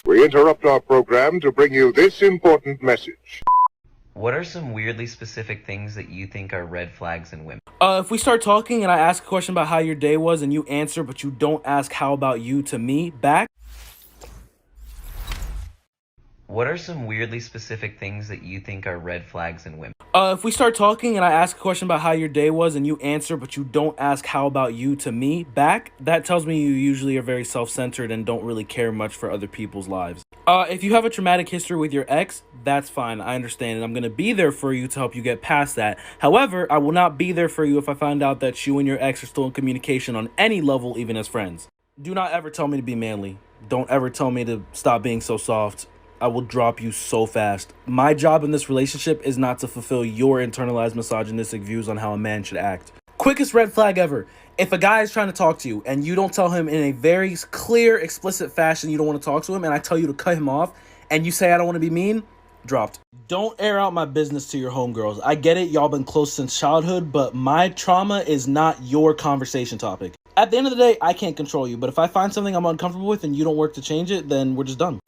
We interrupt our program to bring you this important message. What are some weirdly specific things that you think are red flags in women? If we start talking and I ask a question about how your day was and you answer, but you don't ask how about you to me back. What are some weirdly specific things that you think are red flags in women? If we start talking and I ask a question about how your day was and you answer, but you don't ask how about you to me back, that tells me you usually are very self-centered and don't really care much for other people's lives. If you have a traumatic history with your ex, that's fine. I understand, and I'm going to be there for you to help you get past that. However, I will not be there for you if I find out that you and your ex are still in communication on any level, even as friends. Do not ever tell me to be manly. Don't ever tell me to stop being so soft. I will drop you so fast. My job in this relationship is not to fulfill your internalized misogynistic views on how a man should act. Quickest red flag ever. If a guy is trying to talk to you and you don't tell him in a very clear, explicit fashion you don't want to talk to him, and I tell you to cut him off, and you say I don't want to be mean, dropped. Don't air out my business to your homegirls. I get it, y'all been close since childhood, but my trauma is not your conversation topic. At the end of the day, I can't control you, but if I find something I'm uncomfortable with and you don't work to change it, then we're just done.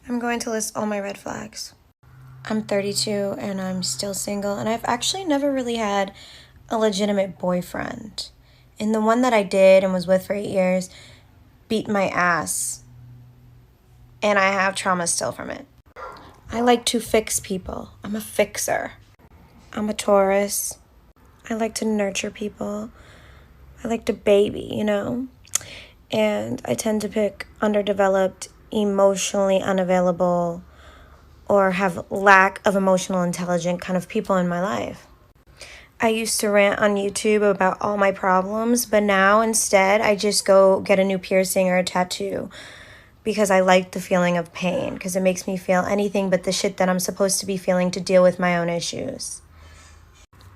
I'm going to list all my red flags. I'm 32 and I'm still single, and I've actually never really had a legitimate boyfriend. And the one that I did and was with for 8 years beat my ass. And I have trauma still from it. I like to fix people. I'm a fixer. I'm a Taurus. I like to nurture people. I like to baby, you know? And I tend to pick underdeveloped, emotionally unavailable, or have lack of emotional intelligence kind of people in my life. I used to rant on YouTube about all my problems, but now instead I just go get a new piercing or a tattoo because I like the feeling of pain, because it makes me feel anything but the shit that I'm supposed to be feeling to deal with my own issues.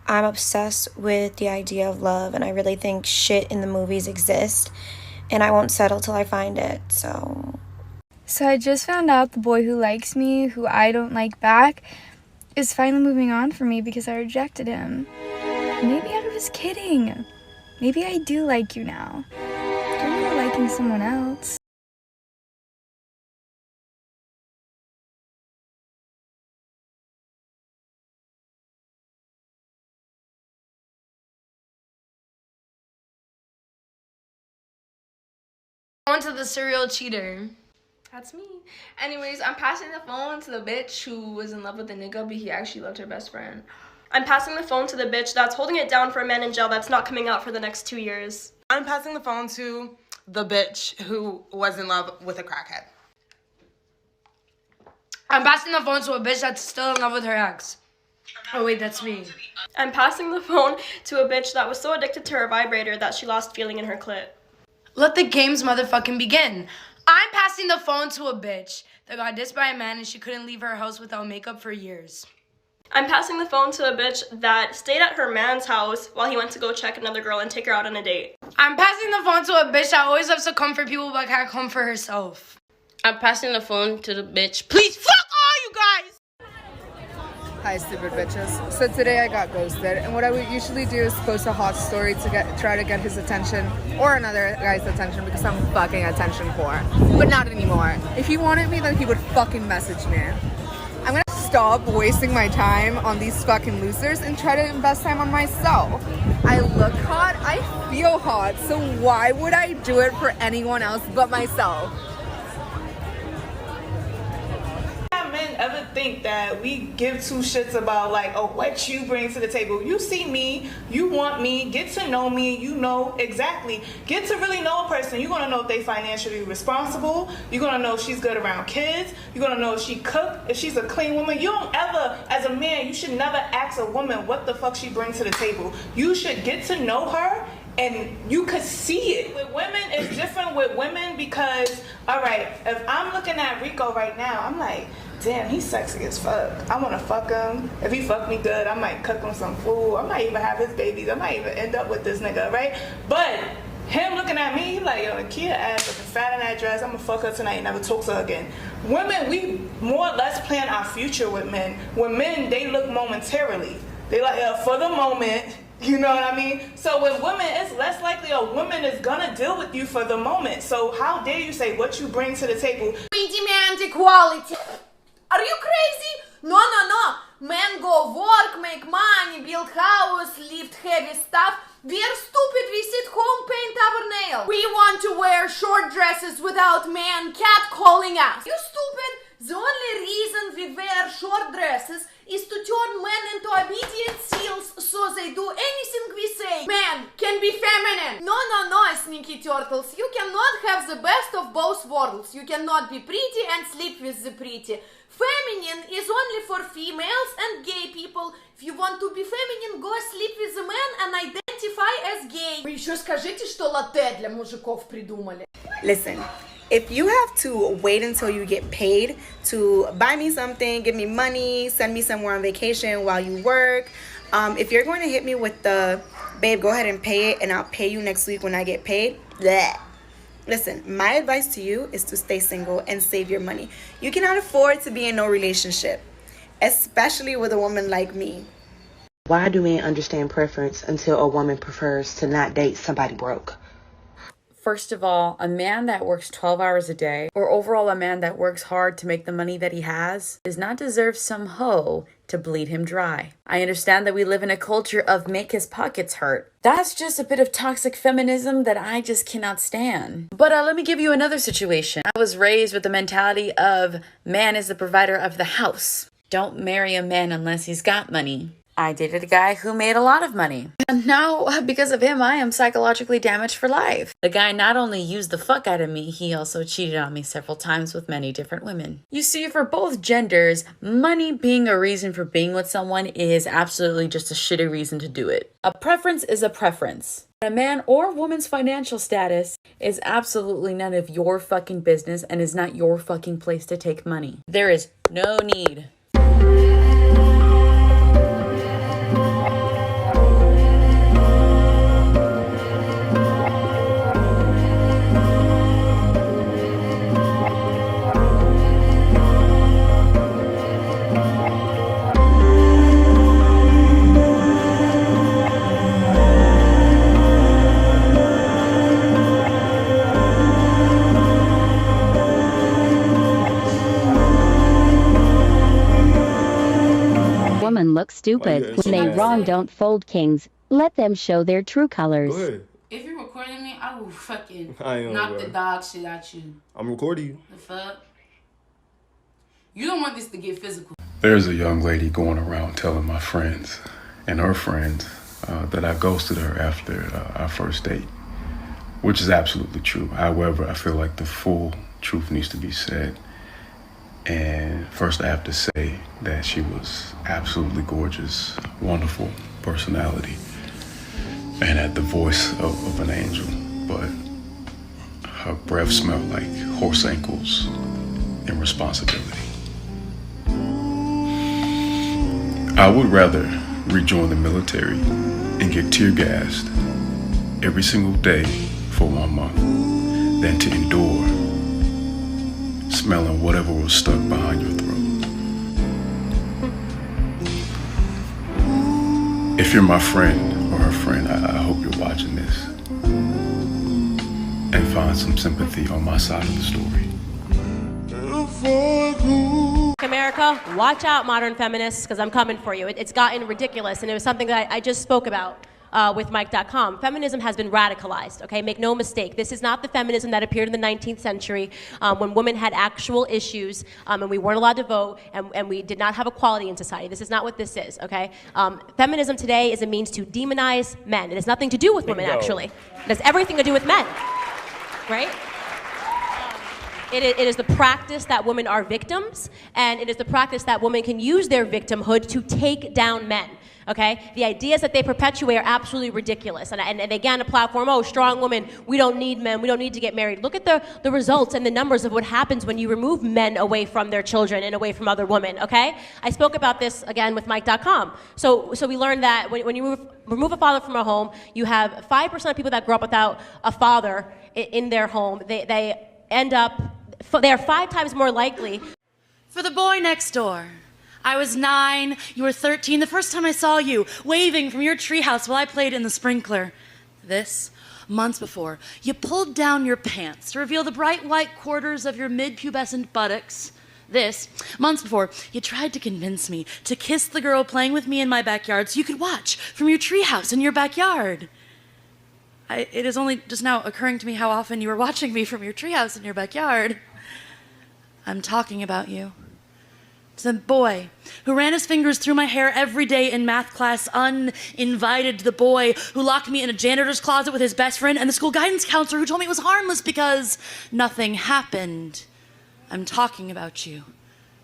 I'm obsessed with the idea of love, and I really think shit in the movies exists, and I won't settle till I find it, So I just found out the boy who likes me, who I don't like back, is finally moving on from me because I rejected him. Maybe I was kidding. Maybe I do like you now. I don't remember liking someone else. On to the serial cheater. That's me. Anyways, I'm passing the phone to the bitch who was in love with the nigga, but he actually loved her best friend. I'm passing the phone to the bitch that's holding it down for a man in jail that's not coming out for the next 2 years. I'm passing the phone to the bitch who was in love with a crackhead. I'm passing the phone to a bitch that's still in love with her ex. Oh wait, that's me. I'm passing the phone to a bitch that was so addicted to her vibrator that she lost feeling in her clit. Let the games motherfucking begin. I'm passing the phone to a bitch that got dissed by a man and she couldn't leave her house without makeup for years. I'm passing the phone to a bitch that stayed at her man's house while he went to go check another girl and take her out on a date. I'm passing the phone to a bitch that always loves to comfort people but can't comfort herself. I'm passing the phone to the bitch. Please fuck all you guys! Hi, stupid bitches. So today I got ghosted, and what I would usually do is post a hot story to try to get his attention or another guy's attention because I'm fucking attention poor. But not anymore. If he wanted me, then he would fucking message me. I'm gonna stop wasting my time on these fucking losers and try to invest time on myself. I look hot, I feel hot, so why would I do it for anyone else but myself? Men ever think that we give two shits about like, oh, what you bring to the table? You see me, you want me, get to know me, you know exactly. Get to really know a person. You're gonna know if they financially responsible. You're gonna know if she's good around kids. You're gonna know if she cook, if she's a clean woman. You don't ever, as a man, you should never ask a woman what the fuck she brings to the table. You should get to know her, and you could see it. With women, it's different with women because, all right, if I'm looking at Rico right now, I'm like, damn, he's sexy as fuck. I want to fuck him. If he fuck me good, I might cook him some food. I might even have his babies. I might even end up with this nigga, right? But him looking at me, he like, yo, Nakia ass looking fat in that dress. I'm gonna fuck her tonight and never talk to her again. Women, we more or less plan our future with men. With men, they look momentarily. They like, for the moment, You know what I mean? So with women, it's less likely a woman is gonna deal with you for the moment. So how dare you say what you bring to the table? We demand equality. Are you crazy? No. Men go work, make money, build house, lift heavy stuff. We're stupid. We sit home, paint our nails. We want to wear short dresses without men catcalling us. You stupid? The only reason we wear short dresses is to turn men into obedient seals so they do anything we say. Men can be feminine. No, sneaky turtles. You cannot have the best of both worlds. You cannot be pretty and sleep with the pretty. Feminine is only for females and gay people. If you want to be feminine, go sleep with a man and identify as gay. Вы еще скажите, что латте для мужиков придумали. Listen, if you have to wait until you get paid to buy me something, give me money, send me somewhere on vacation while you work, if you're going to hit me with the, babe, go ahead and pay it and I'll pay you next week when I get paid, bleh. Listen, my advice to you is to stay single and save your money. You cannot afford to be in no relationship, especially with a woman like me. Why do men understand preference until a woman prefers to not date somebody broke? First of all, a man that works 12 hours a day, or overall a man that works hard to make the money that he has, does not deserve some hoe to bleed him dry. I understand that we live in a culture of make his pockets hurt. That's just a bit of toxic feminism that I just cannot stand. But let me give you another situation. I was raised with the mentality of man is the provider of the house. Don't marry a man unless he's got money. I dated a guy who made a lot of money. And now, because of him, I am psychologically damaged for life. The guy not only used the fuck out of me, he also cheated on me several times with many different women. You see, for both genders, money being a reason for being with someone is absolutely just a shitty reason to do it. A preference is a preference. A man or woman's financial status is absolutely none of your fucking business and is not your fucking place to take money. There is no need. Women look stupid. When they wrong, don't fold, kings. Let them show their true colors. If you're recording me, I will fucking knock the dog shit out you. I'm recording you. The fuck? You don't want this to get physical. There's a young lady going around telling my friends and her friends that I ghosted her after our first date, which is absolutely true. However, I feel like the full truth needs to be said. And first I have to say that she was absolutely gorgeous, wonderful personality, and had the voice of an angel, but her breath smelled like horse ankles and responsibility. I would rather rejoin the military and get tear gassed every single day for 1 month than to endure smelling whatever was stuck behind your throat. If you're my friend or her friend, I hope you're watching this and find some sympathy on my side of the story. America, watch out, modern feminists, because I'm coming for you. It's gotten ridiculous, and it was something that I just spoke about with Mike.com. Feminism has been radicalized, okay? Make no mistake. This is not the feminism that appeared in the 19th century when women had actual issues and we weren't allowed to vote and we did not have equality in society. This is not what this is, okay? Feminism today is a means to demonize men. It has nothing to do with women, actually. It has everything to do with men, right? It is the practice that women are victims, and it is the practice that women can use their victimhood to take down men. Okay? The ideas that they perpetuate are absolutely ridiculous. And again, a platform, oh, strong women, we don't need men, we don't need to get married. Look at the results and the numbers of what happens when you remove men away from their children and away from other women, okay? I spoke about this, again, with Mike.com. So we learned that when you remove a father from a home, you have 5% of people that grow up without a father in their home. They are 5 times more likely. For the boy next door, I was 9, you were 13, the first time I saw you, waving from your treehouse while I played in the sprinkler. This, months before, you pulled down your pants to reveal the bright white quarters of your mid-pubescent buttocks. This, months before, you tried to convince me to kiss the girl playing with me in my backyard so you could watch from your treehouse in your backyard. It is only just now occurring to me how often you were watching me from your treehouse in your backyard. I'm talking about you. The boy who ran his fingers through my hair every day in math class uninvited, the boy who locked me in a janitor's closet with his best friend, and the school guidance counselor who told me it was harmless because nothing happened. I'm talking about you.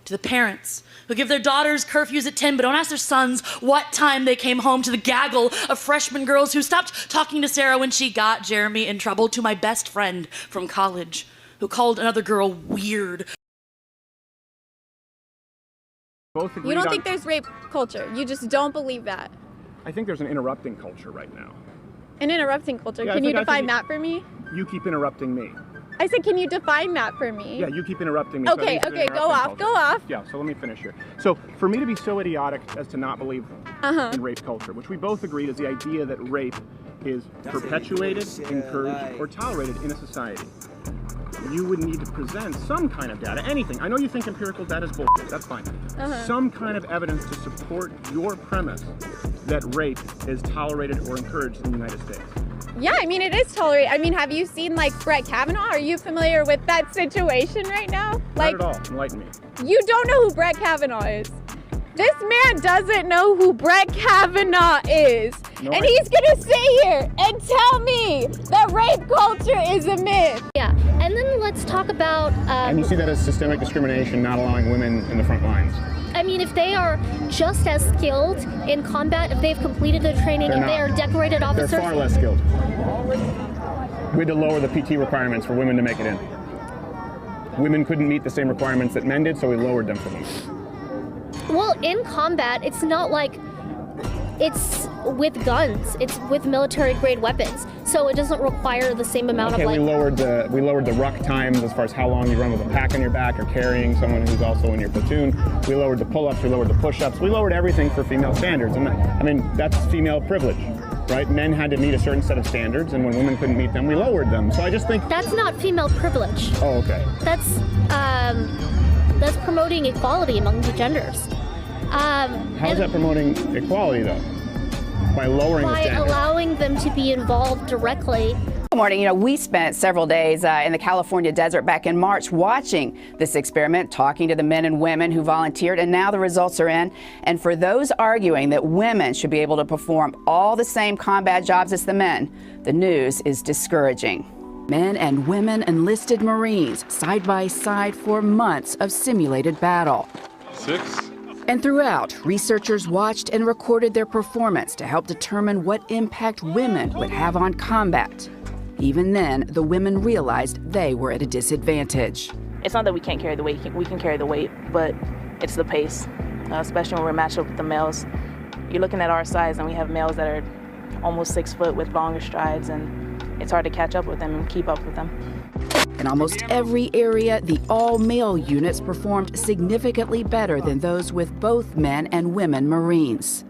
To the parents who give their daughters curfews at 10 but don't ask their sons what time they came home. To the gaggle of freshman girls who stopped talking to Sarah when she got Jeremy in trouble. To my best friend from college who called another girl weird. You don't think there's rape culture? You just don't believe that? I think there's an interrupting culture right now. An interrupting culture? Yeah, Can you define that for me? You keep interrupting me. I said, can you define that for me? Yeah, you keep interrupting me. Okay, so okay, go off. Yeah, so let me finish here. So for me to be so idiotic as to not believe in rape culture, which we both agreed is the idea that rape is perpetuated, encouraged, or tolerated in a society, you would need to present some kind of data, anything. I know you think empirical data is bullshit, that's fine. Some kind of evidence to support your premise that rape is tolerated or encouraged in the United States. Yeah, I mean, it is tolerated. I mean, have you seen, like, Brett Kavanaugh? Are you familiar with that situation right now? Like, not at all. Enlighten me. You don't know who Brett Kavanaugh is. This man doesn't know who Brett Kavanaugh is. No, and he's gonna sit here and tell me that rape culture is a myth. Yeah, and then let's talk about... and you see that as systemic discrimination, not allowing women in the front lines. I mean, if they are just as skilled in combat, if they've completed their training, if they are decorated officers... They're far less skilled. We had to lower the PT requirements for women to make it in. Women couldn't meet the same requirements that men did, so we lowered them for them. Well, in combat, it's not like it's with guns. It's with military-grade weapons, so it doesn't require the same amount of like... we lowered the ruck times as far as how long you run with a pack on your back or carrying someone who's also in your platoon. We lowered the pull-ups. We lowered the push-ups. We lowered everything for female standards, and I mean that's female privilege, right? Men had to meet a certain set of standards, and when women couldn't meet them, we lowered them. So I just think that's not female privilege. Oh, okay. That's promoting equality among the genders. How is that promoting equality, though? By lowering the standards? By allowing them to be involved directly. Good morning. You know, we spent several days in the California desert back in March watching this experiment, talking to the men and women who volunteered, and now the results are in. And for those arguing that women should be able to perform all the same combat jobs as the men, the news is discouraging. Men and women enlisted Marines side by side for months of simulated battle. 6. And throughout, researchers watched and recorded their performance to help determine what impact women would have on combat. Even then, the women realized they were at a disadvantage. It's not that we can't carry the weight, we can carry the weight, but it's the pace, especially when we're matched up with the males. You're looking at our size and we have males that are almost 6 foot with longer strides, and it's hard to catch up with them and keep up with them. In almost every area, the all-male units performed significantly better than those with both men and women Marines.